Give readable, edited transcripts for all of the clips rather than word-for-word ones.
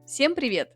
Всем привет!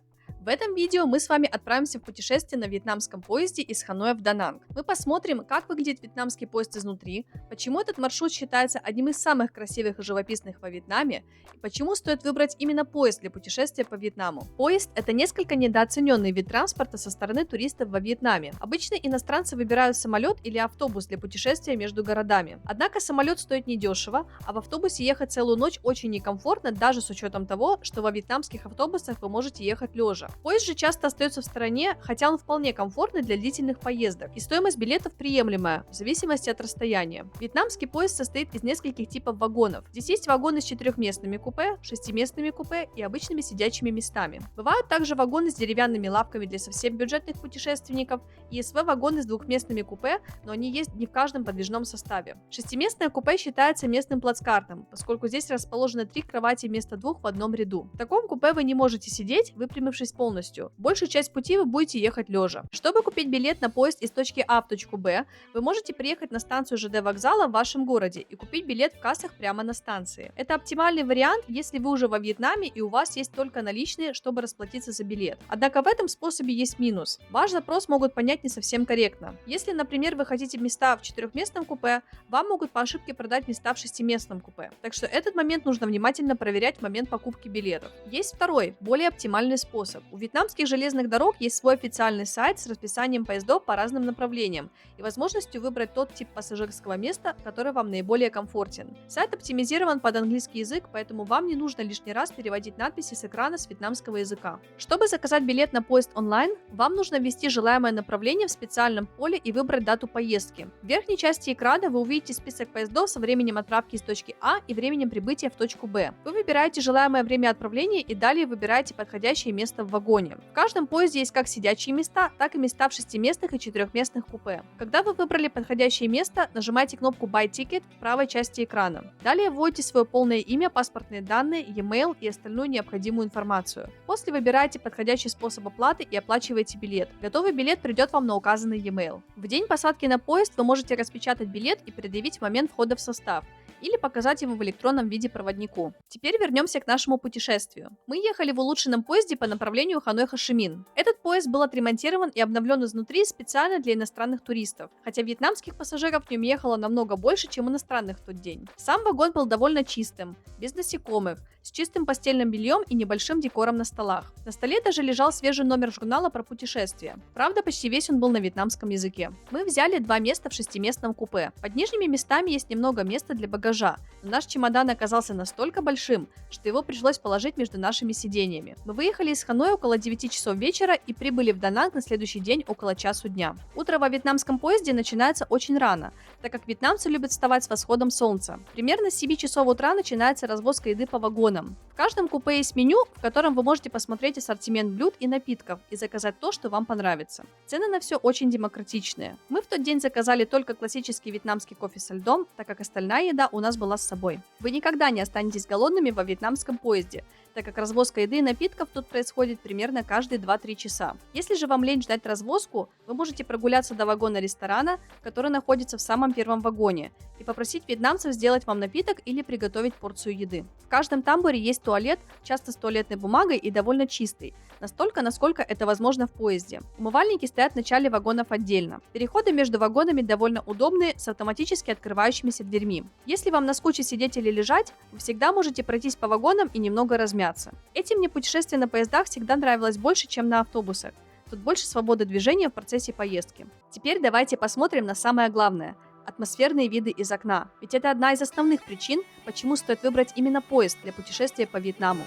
В этом видео мы с вами отправимся в путешествие на вьетнамском поезде из Ханоя в Дананг. Мы посмотрим, как выглядит вьетнамский поезд изнутри, почему этот маршрут считается одним из самых красивых и живописных во Вьетнаме, и почему стоит выбрать именно поезд для путешествия по Вьетнаму. Поезд – это несколько недооцененный вид транспорта со стороны туристов во Вьетнаме. Обычно иностранцы выбирают самолет или автобус для путешествия между городами. Однако самолет стоит недешево, а в автобусе ехать целую ночь очень некомфортно, даже с учетом того, что во вьетнамских автобусах вы можете ехать лежа. Поезд же часто остается в стороне, хотя он вполне комфортный для длительных поездок, и стоимость билетов приемлемая, в зависимости от расстояния. Вьетнамский поезд состоит из нескольких типов вагонов. Здесь есть вагоны с четырехместными купе, шестиместными купе и обычными сидячими местами. Бывают также вагоны с деревянными лавками для совсем бюджетных путешественников и СВ-вагоны с двухместными купе, но они есть не в каждом подвижном составе. Шестиместное купе считается местным плацкартом, поскольку здесь расположено 3 кровати вместо 2 в одном ряду. В таком купе вы не можете сидеть, выпрямившись полностью. Большую часть пути вы будете ехать лежа. Чтобы купить билет на поезд из точки А в точку Б, вы можете приехать на станцию ЖД вокзала в вашем городе и купить билет в кассах прямо на станции. Это оптимальный вариант, если вы уже во Вьетнаме и у вас есть только наличные, чтобы расплатиться за билет. Однако в этом способе есть минус. Ваш запрос могут понять не совсем корректно. Если, например, вы хотите места в четырехместном купе, вам могут по ошибке продать места в шестиместном купе. Так что этот момент нужно внимательно проверять в момент покупки билетов. Есть второй, более оптимальный способ. У вьетнамских железных дорог есть свой официальный сайт с расписанием поездов по разным направлениям и возможностью выбрать тот тип пассажирского места, который вам наиболее комфортен. Сайт оптимизирован под английский язык, поэтому вам не нужно лишний раз переводить надписи с экрана с вьетнамского языка. Чтобы заказать билет на поезд онлайн, вам нужно ввести желаемое направление в специальном поле и выбрать дату поездки. В верхней части экрана вы увидите список поездов со временем отправки из точки А и временем прибытия в точку Б. Вы выбираете желаемое время отправления и далее выбираете подходящее место в вагоне. В каждом поезде есть как сидячие места, так и места в шестиместных и четырехместных купе. Когда вы выбрали подходящее место, нажимайте кнопку Buy Ticket в правой части экрана. Далее вводите свое полное имя, паспортные данные, e-mail и остальную необходимую информацию. После выбираете подходящий способ оплаты и оплачиваете билет. Готовый билет придет вам на указанный e-mail. В день посадки на поезд вы можете распечатать билет и предъявить в момент входа в состав, или показать его в электронном виде проводнику. Теперь вернемся к нашему путешествию. Мы ехали в улучшенном поезде по направлению Ханой-Хошимин. Этот поезд был отремонтирован и обновлен изнутри специально для иностранных туристов, хотя вьетнамских пассажиров в нем ехало намного больше, чем иностранных в тот день. Сам вагон был довольно чистым, без насекомых, с чистым постельным бельем и небольшим декором на столах. На столе даже лежал свежий номер журнала про путешествия. Правда, почти весь он был на вьетнамском языке. Мы взяли 2 места в шестиместном купе. Под нижними местами есть немного места для багажа, но наш чемодан оказался настолько большим, что его пришлось положить между нашими сиденьями. Мы выехали из Ханоя около 9 часов вечера и прибыли в Дананг на следующий день около часу дня. Утро во вьетнамском поезде начинается очень рано, так как вьетнамцы любят вставать с восходом солнца. Примерно с 7 часов утра начинается развозка еды по вагонам. В каждом купе есть меню, в котором вы можете посмотреть ассортимент блюд и напитков и заказать то, что вам понравится. Цены на все очень демократичные. Мы в тот день заказали только классический вьетнамский кофе со льдом, так как остальная еда у нас была с собой. Вы никогда не останетесь голодными во вьетнамском поезде, так как развозка еды и напитков тут происходит примерно каждые 2-3 часа. Если же вам лень ждать развозку, вы можете прогуляться до вагона ресторана, который находится в самом первом вагоне, и попросить вьетнамцев сделать вам напиток или приготовить порцию еды. В каждом тамбуре есть туалет, часто с туалетной бумагой и довольно чистый, настолько, насколько это возможно в поезде. Умывальники стоят в начале вагонов отдельно. Переходы между вагонами довольно удобные, с автоматически открывающимися дверьми. Если вам наскучит сидеть или лежать, вы всегда можете пройтись по вагонам и немного размяться. Этим мне путешествие на поездах всегда нравилось больше, чем на автобусах. Тут больше свободы движения в процессе поездки. Теперь давайте посмотрим на самое главное – атмосферные виды из окна. Ведь это одна из основных причин, почему стоит выбрать именно поезд для путешествия по Вьетнаму.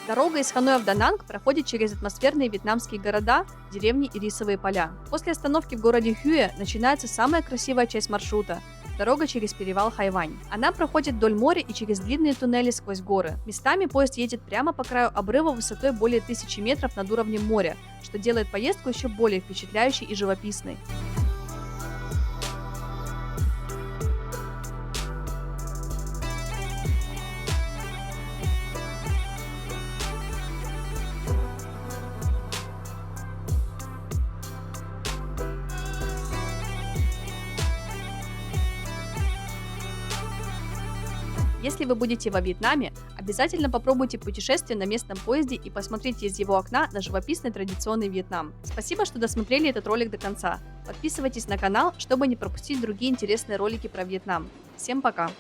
Дорога из Ханоя в Дананг проходит через атмосферные вьетнамские города, деревни и рисовые поля. После остановки в городе Хюэ начинается самая красивая часть маршрута – дорога через перевал Хайвань. Она проходит вдоль моря и через длинные туннели сквозь горы. Местами поезд едет прямо по краю обрыва высотой более 1000 метров над уровнем моря, что делает поездку еще более впечатляющей и живописной. Если вы будете во Вьетнаме, обязательно попробуйте путешествие на местном поезде и посмотрите из его окна на живописный традиционный Вьетнам. Спасибо, что досмотрели этот ролик до конца. Подписывайтесь на канал, чтобы не пропустить другие интересные ролики про Вьетнам. Всем пока!